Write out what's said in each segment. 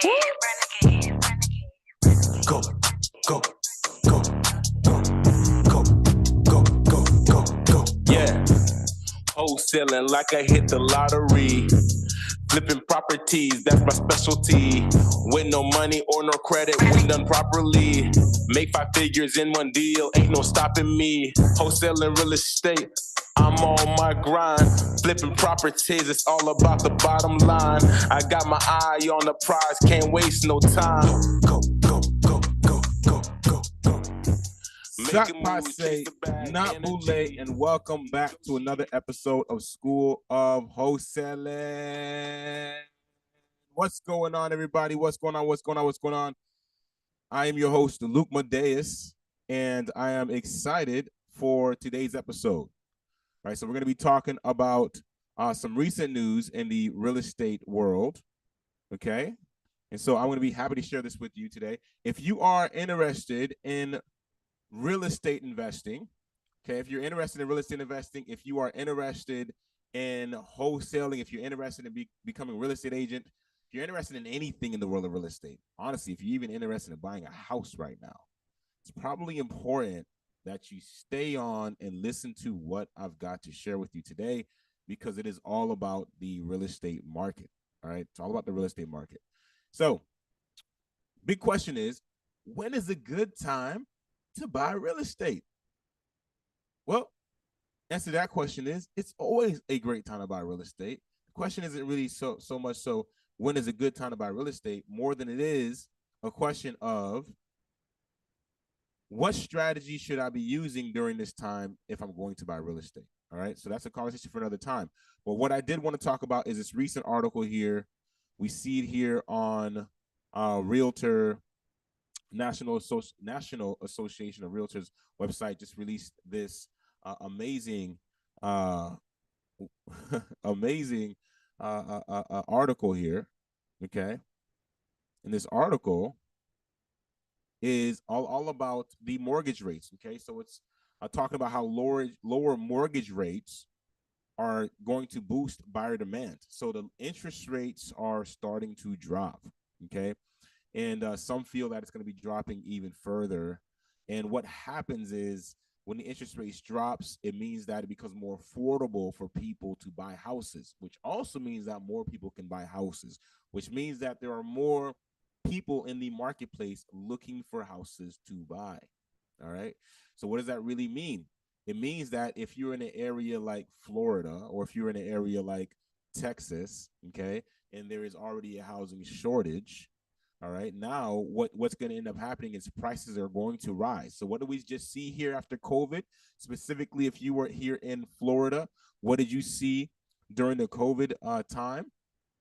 Go, go, go, go, go, go, go, go, go. Yeah. Wholesaling like I hit the lottery. Flipping properties, that's my specialty. With no money or no credit when done properly. Make 5 figures in one deal, ain't no stopping me. Wholesaling real estate, I'm on my grind. Flipping properties, it's all about the bottom line. I got my eye on the prize, can't waste no time. Go, go, go, go, go, go, go. Sac Passe, not bootleg, and welcome back to another episode of School of Wholesaling. What's going on, everybody? What's going on? What's going on? What's going on? I am your host, Luke Madeus, and I am excited for today's episode. All right, so we're going to be talking about some recent news in the real estate world, okay? And so I'm going to be happy to share this with you today. If you are interested in real estate investing, okay, if you're interested in real estate investing, if you are interested in wholesaling, if you're interested in becoming a real estate agent, if you're interested in anything in the world of real estate, honestly, if you're even interested in buying a house right now, it's probably important that you stay on and listen to what I've got to share with you today, because it is all about the real estate market. All right, it's all about the real estate market. So big question is, when is a good time to buy real estate? Well, answer to that question is, it's always a great time to buy real estate. The question isn't really so much so when is a good time to buy real estate, more than it is a question of what strategy should I be using during this time if I'm going to buy real estate. All right, so that's a conversation for another time. But what I did want to talk about is this recent article here. We see it here on Realtor National Association of Realtors website. Just released this amazing article here, okay? And this article is all about the mortgage rates, okay? So it's talking about how lower mortgage rates are going to boost buyer demand. So the interest rates are starting to drop, okay? And some feel that it's going to be dropping even further. And what happens is when the interest rates drops, it means that it becomes more affordable for people to buy houses, which also means that more people can buy houses, which means that there are more people in the marketplace looking for houses to buy. All right. So what does that really mean? It means that if you're in an area like Florida, or if you're in an area like Texas, okay, and there is already a housing shortage, all right, now what's going to end up happening is prices are going to rise. So what do we just see here after COVID? Specifically, if you were here in Florida, what did you see during the COVID time?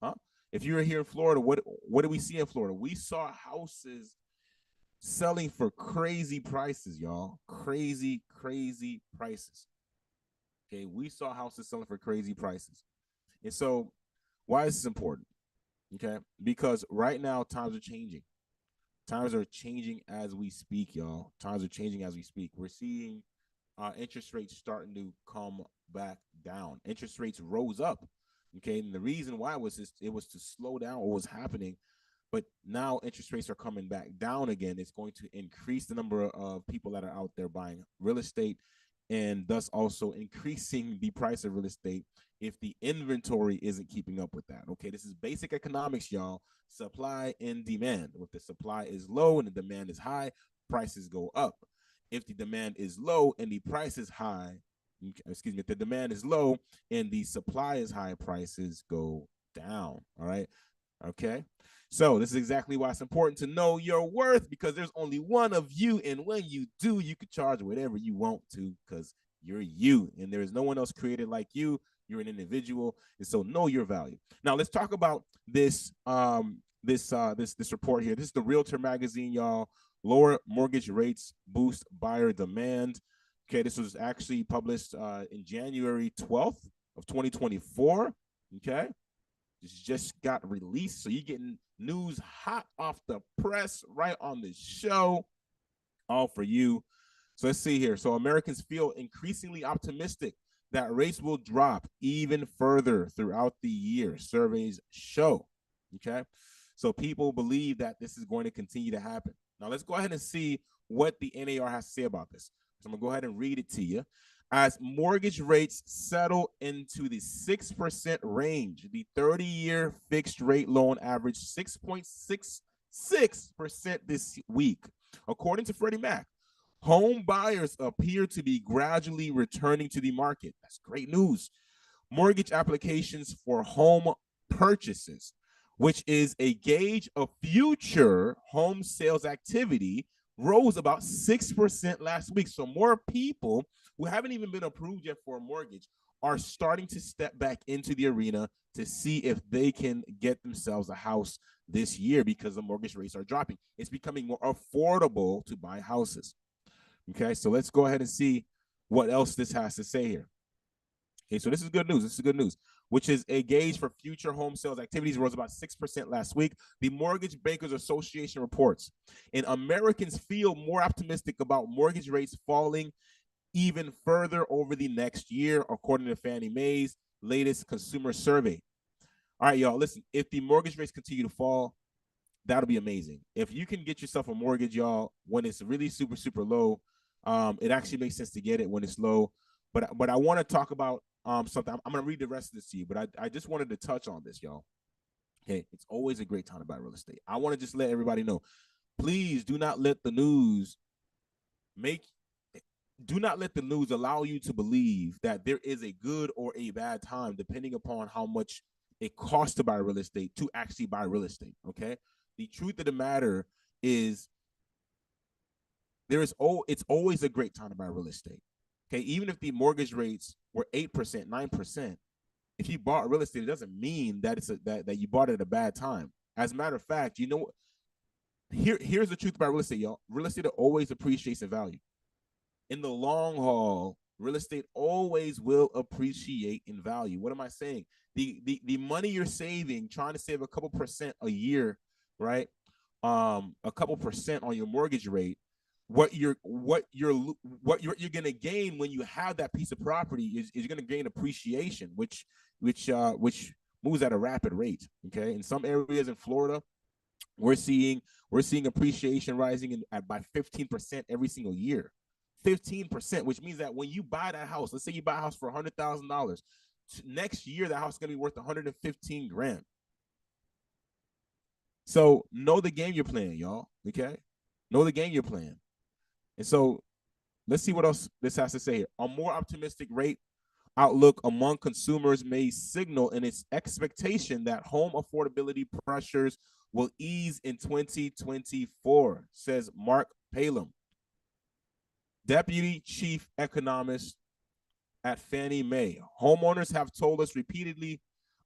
Huh? If you were here in Florida, what did we see in Florida? We saw houses selling for crazy prices, y'all. Crazy prices. Okay, we saw houses selling for crazy prices. And so why is this important? Okay, because right now times are changing. Times are changing as we speak, y'all. Times are changing as we speak. We're seeing interest rates starting to come back down. Interest rates rose up. Okay, and the reason why was it was to slow down what was happening. But now interest rates are coming back down again. It's going to increase the number of people that are out there buying real estate, and thus also increasing the price of real estate if the inventory isn't keeping up with that. Okay, this is basic economics, y'all. Supply and demand. If the supply is low and the demand is high, prices go up. If the demand is low and the price is high, if the demand is low and the supply is high, prices go down. All right. Okay. So this is exactly why it's important to know your worth, because there's only one of you. And when you do, you can charge whatever you want to, because you're you and there is no one else created like you. You're an individual. And so know your value. Now let's talk about this report here. This is the Realtor magazine, y'all. Lower mortgage rates boost buyer demand. Okay, this was actually published in January 12th of 2024. Okay. This just got released. So you're getting news hot off the press right on the show, all for you. So let's see here. So Americans feel increasingly optimistic that rates will drop even further throughout the year, surveys show. Okay. So people believe that this is going to continue to happen. Now let's go ahead and see what the NAR has to say about this. So I'm gonna go ahead and read it to you. As mortgage rates settle into the 6% range, the 30-year fixed rate loan averaged 6.66% this week. According to Freddie Mac, home buyers appear to be gradually returning to the market. That's great news. Mortgage applications for home purchases, which is a gauge of future home sales activity, rose about 6% last week. So more people who haven't even been approved yet for a mortgage are starting to step back into the arena to see if they can get themselves a house this year because the mortgage rates are dropping. It's becoming more affordable to buy houses. Okay, so let's go ahead and see what else this has to say here. Okay, so this is good news. This is good news, which is a gauge for future home sales activities rose about 6% last week. The Mortgage Bankers Association reports, and Americans feel more optimistic about mortgage rates falling even further over the next year, according to Fannie Mae's latest consumer survey. All right, y'all, listen, if the mortgage rates continue to fall, that'll be amazing. If you can get yourself a mortgage, y'all, when it's really super, super low, it actually makes sense to get it when it's low. But I want to talk about something. I'm going to read the rest of this to you, but I just wanted to touch on this, y'all. Okay, it's always a great time to buy real estate. I want to just let everybody know, please do not let the news allow you to believe that there is a good or a bad time depending upon how much it costs to buy real estate to actually buy real estate. Okay, the truth of the matter is it's always a great time to buy real estate. Okay, even if the mortgage rates were 8%, 9%, if you bought real estate, it doesn't mean that that you bought it at a bad time. As a matter of fact, you know, here's the truth about real estate, y'all. Real estate always appreciates in value. In the long haul, real estate always will appreciate in value. What am I saying? The money you're saving, trying to save a couple percent a year, right? A couple percent on your mortgage rate. What you're gonna gain when you have that piece of property is you're gonna gain appreciation, which moves at a rapid rate. Okay, in some areas in Florida, we're seeing appreciation rising by 15% every single year. 15%, which means that when you buy that house, let's say you buy a house for $100,000, next year that house is gonna be worth 115 grand. So know the game you're playing, y'all. Okay, know the game you're playing. And so let's see what else this has to say here. A more optimistic rate outlook among consumers may signal in its expectation that home affordability pressures will ease in 2024, says Mark Palum, Deputy Chief Economist at Fannie Mae. Homeowners have told us repeatedly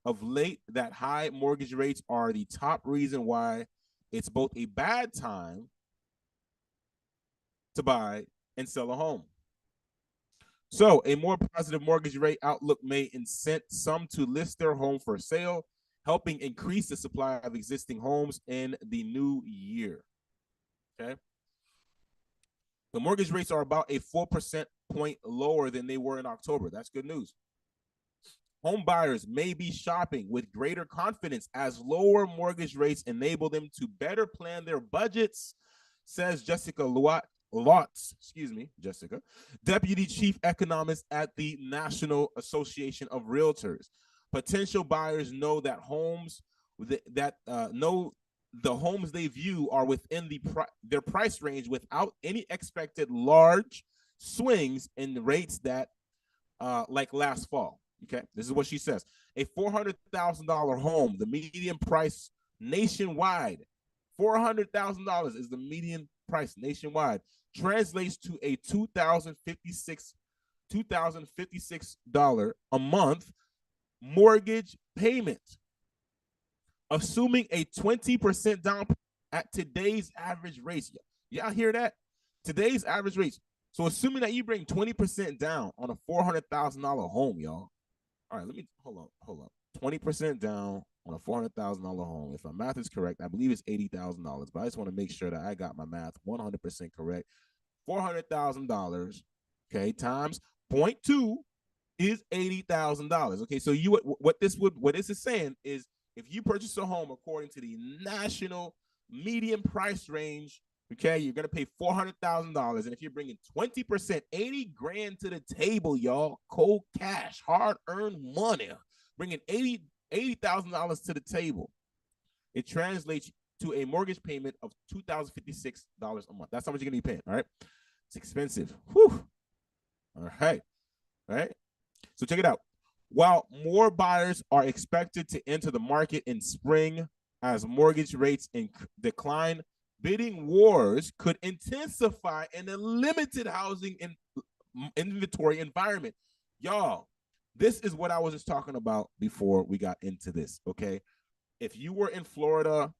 of late that high mortgage rates are the top reason why it's both a bad time to buy and sell a home. So a more positive mortgage rate outlook may incent some to list their home for sale, helping increase the supply of existing homes in the new year. Okay. The mortgage rates are about a 4% point lower than they were in October. That's good news. Home buyers may be shopping with greater confidence as lower mortgage rates enable them to better plan their budgets, says Jessica Lotz, Jessica, Deputy Chief Economist at the National Association of Realtors. Potential buyers know that the homes they view are within their price range without any expected large swings in the rates that like last fall. Okay, this is what she says. A $400,000 home, the median price nationwide, $400,000 is the median price nationwide, translates to a $2,056 a month mortgage payment. Assuming a 20% down at today's average rates. Y'all hear that? Today's average rates. So assuming that you bring 20% down on a $400,000 home, y'all. All right, let me hold up. 20% down on a $400,000 home. If my math is correct, I believe it's $80,000, but I just want to make sure that I got my math 100% correct. $400,000, okay, times 0.2 is $80,000. Okay, so what this is saying is if you purchase a home according to the national median price range, okay, you're going to pay $400,000. And if you're bringing 20%, 80 grand to the table, y'all, cold cash, hard earned money, bringing $80,000 to the table, it translates to a mortgage payment of $2,056 a month. That's how much you're going to be paying. All right. It's expensive. Whew. All right. All right. So check it out. While more buyers are expected to enter the market in spring as mortgage rates decline, bidding wars could intensify in a limited housing inventory environment. Y'all, this is what I was just talking about before we got into this, okay? If you were in Florida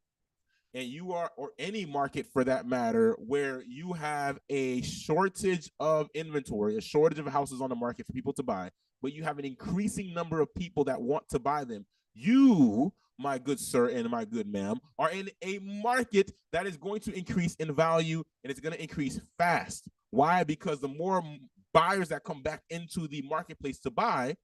and you are, or any market for that matter, where you have a shortage of inventory, a shortage of houses on the market for people to buy, but you have an increasing number of people that want to buy them, you, my good sir and my good ma'am, are in a market that is going to increase in value, and it's going to increase fast. Why? Because the more buyers that come back into the marketplace to buy,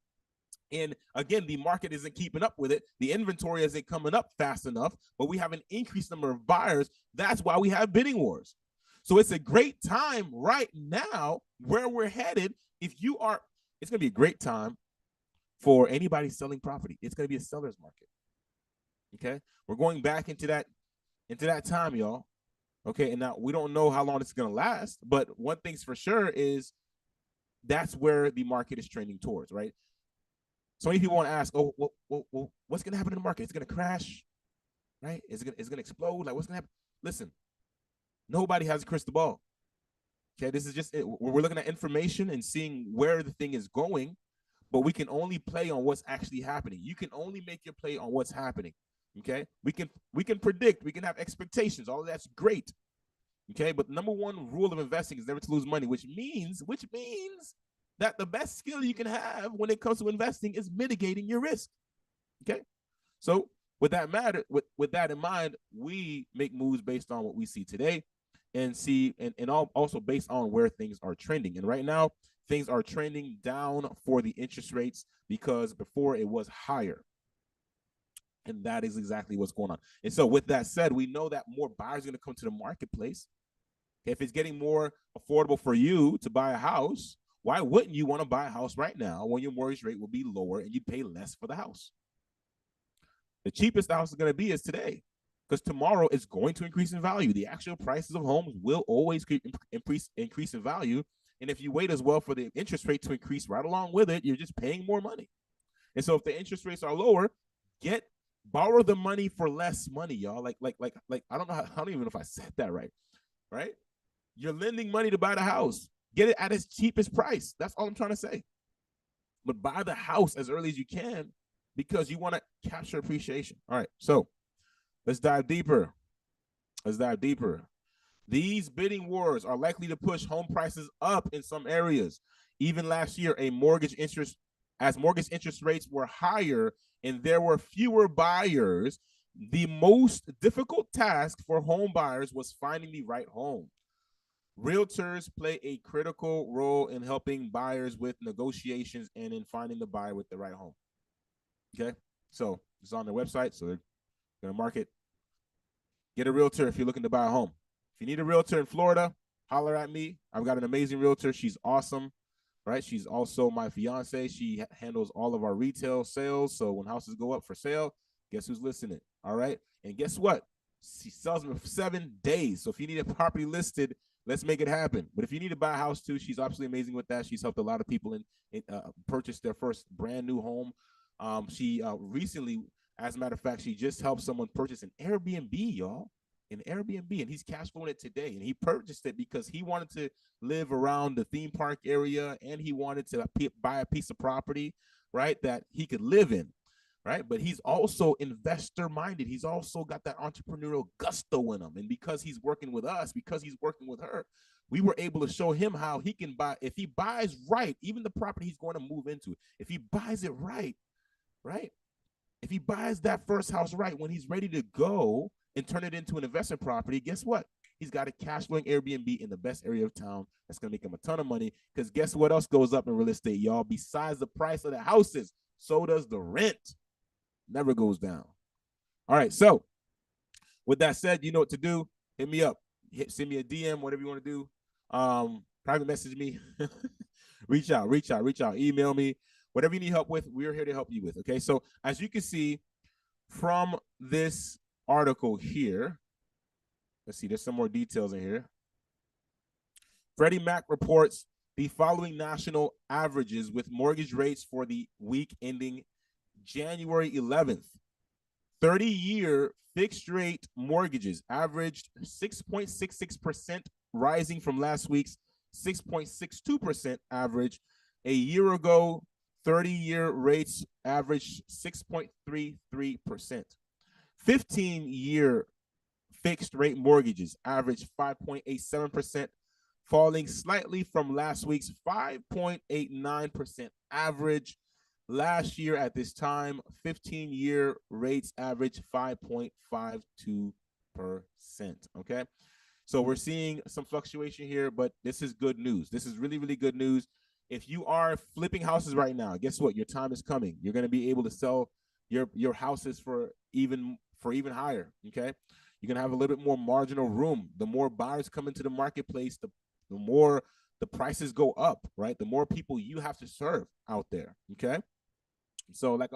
and again, the market isn't keeping up with it. The inventory isn't coming up fast enough, but we have an increased number of buyers. That's why we have bidding wars. So it's a great time right now where we're headed. It's going to be a great time for anybody selling property. It's going to be a seller's market. Okay. We're going back into that time, y'all. Okay. And now we don't know how long it's going to last, but one thing's for sure is that's where the market is trending towards, right? So many people want to ask, oh, well, what's going to happen in the market? It's going to crash, right? It's going to explode. Like, what's going to happen? Listen, nobody has a crystal ball. Okay, this is just it. We're looking at information and seeing where the thing is going, but we can only play on what's actually happening. You can only make your play on what's happening. Okay, we can predict, we can have expectations. All of that's great. Okay, but the number one rule of investing is never to lose money, which means that the best skill you can have when it comes to investing is mitigating your risk. Okay, so with that in mind, we make moves based on what we see today, and also based on where things are trending. And right now, things are trending down for the interest rates because before it was higher. And that is exactly what's going on. And so with that said, we know that more buyers are going to come to the marketplace. If it's getting more affordable for you to buy a house, why wouldn't you want to buy a house right now when your mortgage rate will be lower and you pay less for the house? The cheapest the house is going to be is today, because tomorrow it's going to increase in value. The actual prices of homes will always increase in value. And if you wait as well for the interest rate to increase right along with it, you're just paying more money. And so if the interest rates are lower, borrow the money for less money, y'all. Like I don't even know if I said that right. Right? You're lending money to buy the house. Get it at its cheapest price. That's all I'm trying to say. But buy the house as early as you can because you want to capture appreciation. All right, so let's dive deeper. These bidding wars are likely to push home prices up in some areas. Even last year, as mortgage interest rates were higher and there were fewer buyers, the most difficult task for home buyers was finding the right home. Realtors play a critical role in helping buyers with negotiations and in finding the buyer with the right home. Okay, so it's on their website, so they're going to market. Get a realtor if you're looking to buy a home. If you need a realtor in Florida, holler at me. I've got an amazing realtor. She's awesome, right? She's also my fiance. She handles all of our retail sales. So when houses go up for sale, guess who's listening? All right, and guess what? She sells them for 7 days. So if you need a property listed, let's make it happen. But if you need to buy a house too, she's absolutely amazing with that. She's helped a lot of people purchase their first brand new home. She recently, as a matter of fact, she just helped someone purchase an Airbnb, y'all. An Airbnb, and he's cash flowing it today. And he purchased it because he wanted to live around the theme park area, and he wanted to buy a piece of property, right, that he could live in. Right. But he's also investor minded. He's also got that entrepreneurial gusto in him. And because he's working with us, because he's working with her, we were able to show him how he can buy. If he buys right, even the property he's going to move into, if he buys it right, if he buys that first house right, when he's ready to go and turn it into an investment property, guess what? He's got a cash flowing Airbnb in the best area of town that's going to make him a ton of money. Because guess what else goes up in real estate, y'all? Besides the price of the houses, so does the rent. Never goes down. All right. So with that said, you know what to do. Hit me up. Send me a DM, whatever you want to do. Private message me. reach out. Email me. Whatever you need help with, we're here to help you with. Okay. So as you can see from this article here, let's see, there's some more details in here. Freddie Mac reports the following national averages with mortgage rates for the week ending January 11th. 30-year fixed rate mortgages averaged 6.66%, rising from last week's 6.62% average. A year ago, 30-year rates averaged 6.33%. 15-year fixed rate mortgages averaged 5.87%, falling slightly from last week's 5.89% average. Last year at this time, 15-year rates averaged 5.52%. Okay. So we're seeing some fluctuation here, but this is good news. This is really, really good news. If you are flipping houses right now, guess what? Your time is coming. You're going to be able to sell your houses for even higher. Okay. You're going to have a little bit more marginal room. The more buyers come into the marketplace, the more the prices go up, right? The more people you have to serve out there. Okay. So like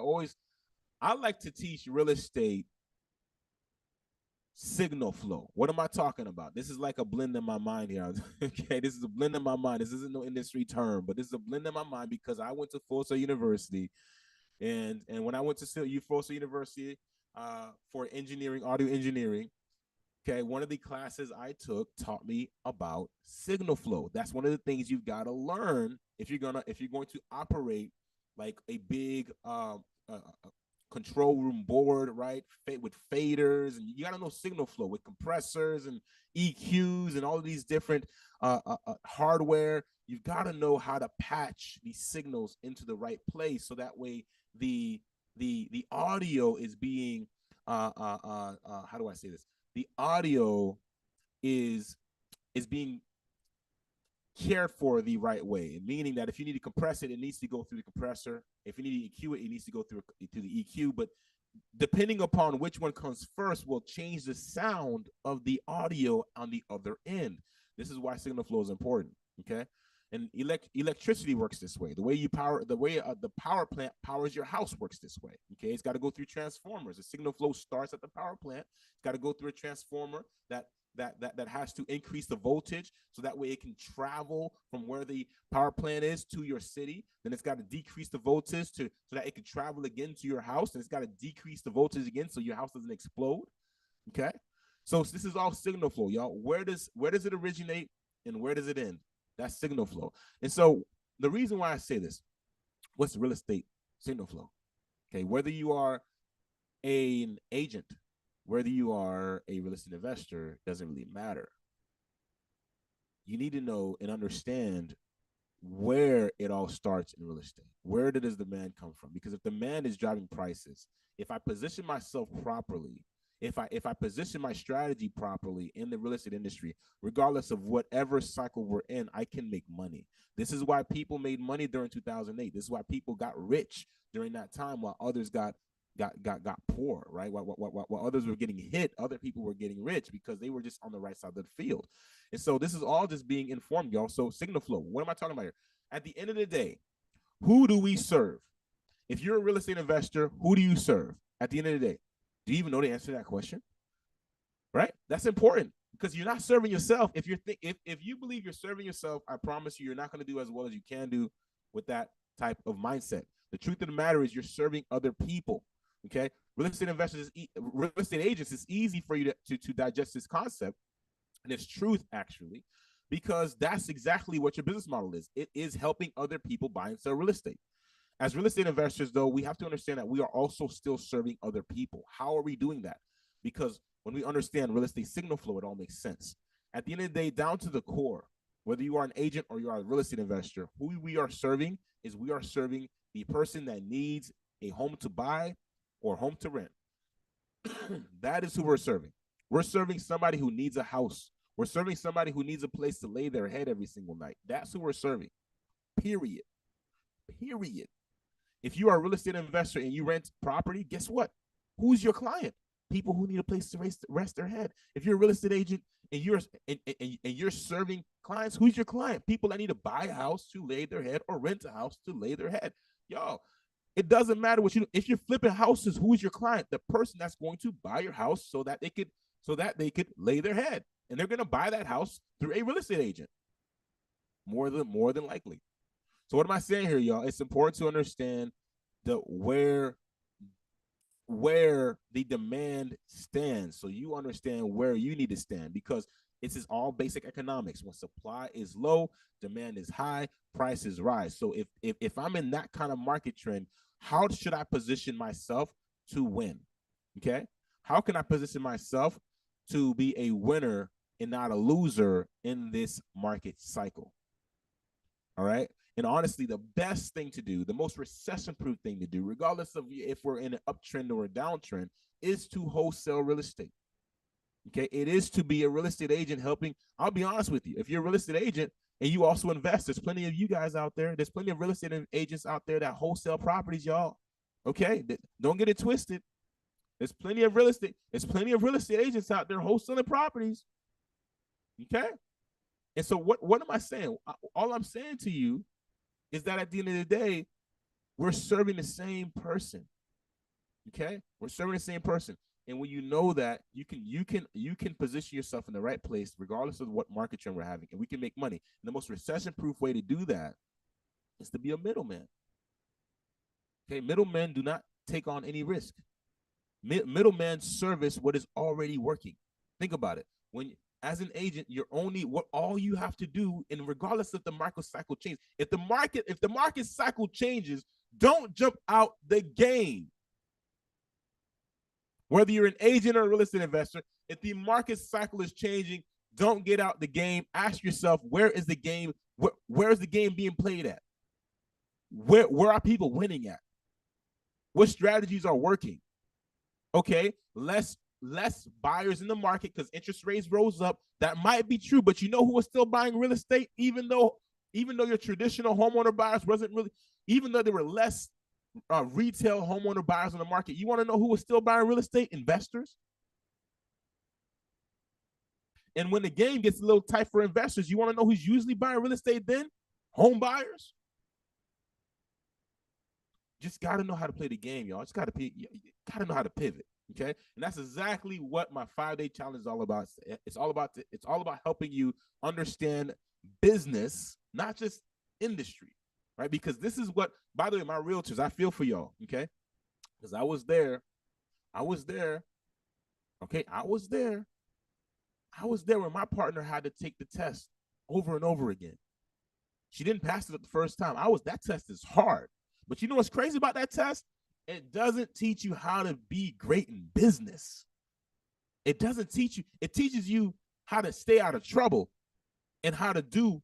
I like to teach real estate signal flow. What am I talking about? This is like a blend in my mind here. Okay, this is a blend in my mind. This isn't no industry term, but this is a blend in my mind because I went to Full Sail University, and when I went to Full Sail University for engineering, audio engineering, okay, one of the classes I took taught me about signal flow. That's one of the things you've got to learn if you're going to operate like a big control room board, right? With faders, and you got to know signal flow with compressors and EQs and all of these different hardware. You've got to know how to patch these signals into the right place, so that way the audio is being how do I say this? The audio is being cared for the right way, meaning that if you need to compress it, it needs to go through the compressor. If you need to EQ it, it needs to go through the EQ. But depending upon which one comes first will change the sound of the audio on the other end. This is why signal flow is important. Okay. And electricity works this way. The way the power plant powers your house works this way. Okay, it's got to go through transformers. The signal flow starts at the power plant. It's got to go through a transformer that has to increase the voltage, so that way it can travel from where the power plant is to your city. Then it's got to decrease the voltage so that it can travel again to your house. And it's got to decrease the voltage again so your house doesn't explode. Okay, so this is all signal flow, y'all. Where does it originate and where does it end? That's signal flow. And so the reason why I say this, what's real estate signal flow? Okay, whether you are an agent, whether you are a real estate investor, doesn't really matter. You need to know and understand where it all starts in real estate. Where does demand come from? Because if demand is driving prices, if I position myself properly, if I position my strategy properly in the real estate industry, regardless of whatever cycle we're in, I can make money. This is why people made money during 2008. This is why people got rich during that time, while others got poor, right? While others were getting hit, other people were getting rich because they were just on the right side of the field. And so this is all just being informed, y'all. So signal flow, what am I talking about here? At the end of the day, who do we serve? If you're a real estate investor, who do you serve at the end of the day? Do you even know the answer to that question? Right? That's important, because you're not serving yourself. If you believe you're serving yourself, I promise you're not going to do as well as you can do with that type of mindset. The truth of the matter is you're serving other people. Okay, real estate investors, real estate agents, it's easy for you to digest this concept, and it's truth actually, because that's exactly what your business model is. It is helping other people buy and sell real estate. As real estate investors, though, we have to understand that we are also still serving other people. How are we doing that? Because when we understand real estate signal flow, it all makes sense. At the end of the day, down to the core, whether you are an agent or you are a real estate investor, who we are serving is we are serving the person that needs a home to buy or home to rent. That is who we're serving. We're serving somebody who needs a house. We're serving somebody who needs a place to lay their head every single night. That's who we're serving. Period. If you are a real estate investor and you rent property, guess what? Who's your client? people who need a place to rest their head. If you're a real estate agent and you're serving clients, who's your client? People that need to buy a house to lay their head or rent a house to lay their head. Y'all, it doesn't matter what you do. If you're flipping houses, who is your client? The person that's going to buy your house so that they could lay their head. And they're going to buy that house through a real estate agent. More than likely. So what am I saying here, y'all? It's important to understand where the demand stands, so you understand where you need to stand, because this is all basic economics. When supply is low, demand is high, prices rise. So if I'm in that kind of market trend, how should I position myself to win? Okay, how can I position myself to be a winner and not a loser in this market cycle? All right. And honestly, the best thing to do, the most recession-proof thing to do, regardless of if we're in an uptrend or a downtrend, is to wholesale real estate. Okay, it is to be a real estate agent helping. I'll be honest with you. If you're a real estate agent and you also invest, there's plenty of you guys out there. There's plenty of real estate agents out there that wholesale properties, y'all. Okay, don't get it twisted. There's plenty of real estate. There's plenty of real estate agents out there wholesaling properties. Okay, and so what am I saying? All I'm saying to you is that at the end of the day, we're serving the same person. Okay, we're serving the same person. And when you know that, you can position yourself in the right place, regardless of what market trend we're having, and we can make money. And the most recession-proof way to do that is to be a middleman. Okay, middlemen do not take on any risk. Middlemen service what is already working. Think about it. When as an agent, all you have to do, and regardless of the market cycle change, if the market cycle changes, don't jump out the game. Whether you're an agent or a real estate investor, if the market cycle is changing, don't get out the game. Ask yourself, where is the game? Where is the game being played at? Where are people winning at? What strategies are working? Okay, less buyers in the market because interest rates rose up. That might be true, but you know who is still buying real estate, even though your traditional homeowner buyers wasn't really, even though there were less retail homeowner buyers on the market. You want to know who was still buying real estate? Investors. And when the game gets a little tight for investors, you want to know who's usually buying real estate then? Home buyers. Just got to know how to play the game, y'all. Just got to know how to pivot. Okay, and that's exactly what my 5-day challenge is all about. It's all about helping you understand business, not just industry, right? Because this is what, by the way, my realtors, I feel for y'all, okay? Because I was there. Okay, I was there when my partner had to take the test over and over again. She didn't pass it the first time. That test is hard. But you know what's crazy about that test? It doesn't teach you how to be great in business. It doesn't teach you. It teaches you how to stay out of trouble and how to do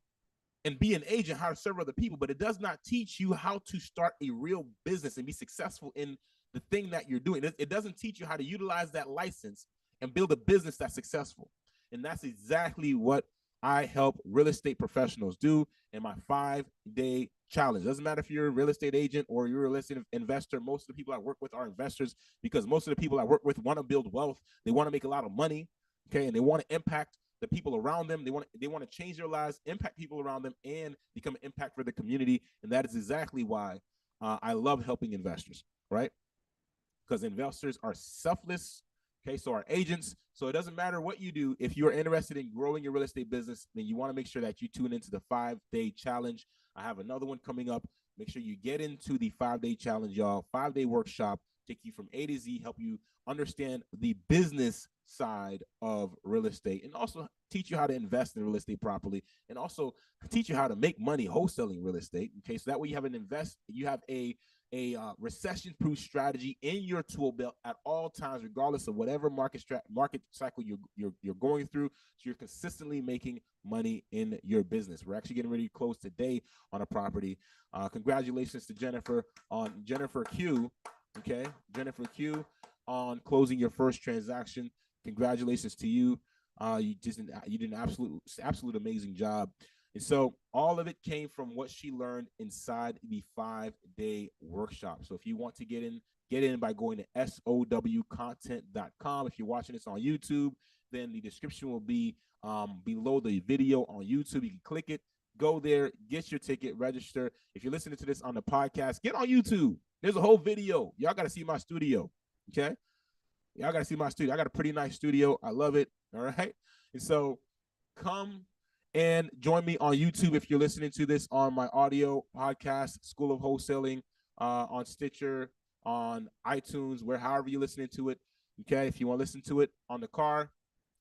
and be an agent, how to serve other people. But it does not teach you how to start a real business and be successful in the thing that you're doing. It doesn't teach you how to utilize that license and build a business that's successful. And that's exactly what I help real estate professionals do in my 5-day challenge. Doesn't matter if you're a real estate agent or you're a real estate investor. Most of the people I work with are investors, because most of the people I work with want to build wealth. They want to make a lot of money, okay, and they want to impact the people around them. They want to change their lives, impact people around them, and become an impact for the community. And that is exactly why I love helping investors, right? Because investors are selfless. Okay, so our agents, so it doesn't matter what you do. If you're interested in growing your real estate business, then you want to make sure that you tune into the 5-day challenge. I have another one coming up. Make sure you get into the 5-day challenge, y'all. 5-day workshop, take you from A to Z, help you understand the business side of real estate, and also teach you how to invest in real estate properly, and also teach you how to make money wholesaling real estate. Okay, so that way you have a recession-proof strategy in your tool belt at all times, regardless of whatever market cycle you're going through. So you're consistently making money in your business. We're actually getting ready to close today on a property. Congratulations to Jennifer Q. Okay, Jennifer Q. on closing your first transaction. Congratulations to you. You did an absolute amazing job. And so all of it came from what she learned inside the 5-day workshop. So if you want to get get in by going to SOWcontent.com. If you're watching this on YouTube, then the description will be below the video on YouTube. You can click it, go there, get your ticket, register. If you're listening to this on the podcast, get on YouTube. There's a whole video. Y'all got to see my studio, okay? Y'all got to see my studio. I got a pretty nice studio. I love it, all right? And so come and join me on YouTube if you're listening to this on my audio podcast, School of Wholesaling, on Stitcher, on iTunes, however you're listening to it, okay? If you want to listen to it on the car,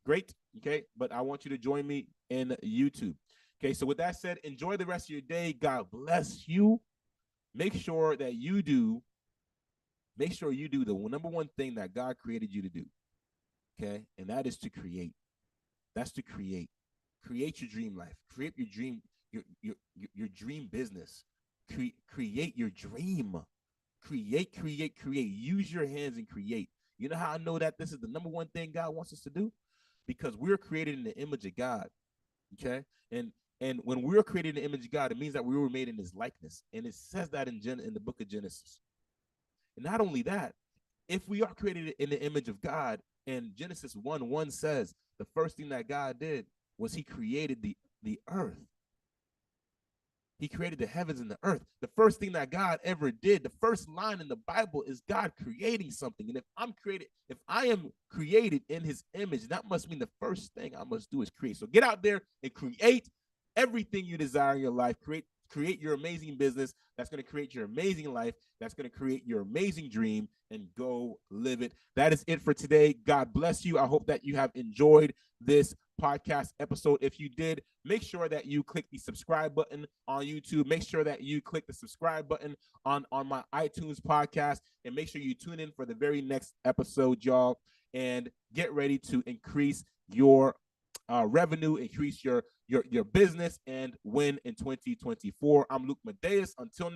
great, okay? But I want you to join me in YouTube. Okay, so with that said, enjoy the rest of your day. God bless you. Make sure you do the number one thing that God created you to do, okay? And that is to create. That's to create. Create your dream life. Create your dream, your dream business. Create your dream. Create. Use your hands and create. You know how I know that this is the number one thing God wants us to do? Because we're created in the image of God, okay? And when we're created in the image of God, it means that we were made in his likeness. And it says that in the book of Genesis. And not only that, if we are created in the image of God, and Genesis 1:1 says the first thing that God did was he created the earth. He created the heavens and the earth. The first thing that God ever did, the first line in the Bible is God creating something. And if I am created in his image, that must mean the first thing I must do is create. So get out there and create everything you desire in your life. Create your amazing business that's going to create your amazing life, that's going to create your amazing dream, and go live it. That is it for today. God bless you. I hope that you have enjoyed this podcast episode. If you did, make sure that you click the subscribe button on YouTube. Make sure that you click the subscribe button on my iTunes podcast, and make sure you tune in for the very next episode, y'all, and get ready to increase your revenue, increase your business, and win in 2024. I'm Luke Madeus. Until next